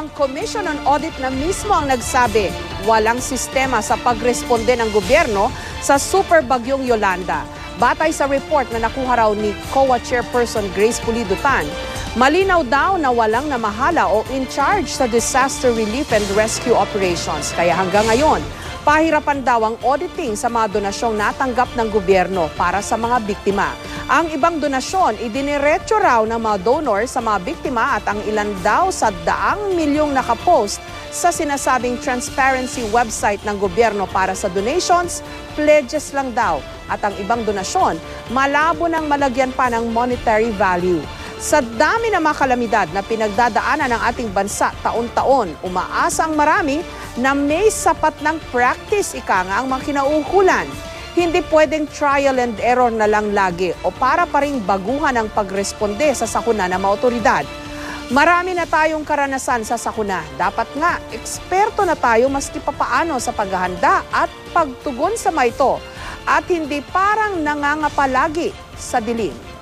ang Commission on Audit na mismo ang nagsabi walang sistema sa pagresponde ng gobyerno sa super bagyong Yolanda. Batay sa report na nakuha raw ni COA Chairperson Grace Pulido Tan, malinaw daw na walang namahala o in charge sa disaster relief and rescue operations. Kaya hanggang ngayon, pahirapan daw ang auditing sa mga donasyong natanggap ng gobyerno para sa mga biktima. Ang ibang donasyon, idiniretso raw ng mga donor sa mga biktima at ang ilan daw sa daang milyong nakapost sa sinasabing transparency website ng gobyerno para sa donations, pledges lang daw. At ang ibang donasyon, malabo ng malagyan pa ng monetary value. Sa dami ng mga kalamidad na pinagdadaanan ng ating bansa taon-taon, umaasa ang marami na may sapat ng practice ang mga kinauukulan. Hindi pwedeng trial and error na lang lagi o para pa ring baguhan ang pagresponde sa sakuna ng mga otoridad. Marami na tayong karanasan sa sakuna. Dapat nga, eksperto na tayo maski papaano sa paghahanda at pagtugon sa mga ito at hindi parang nangangapalagi sa dilim.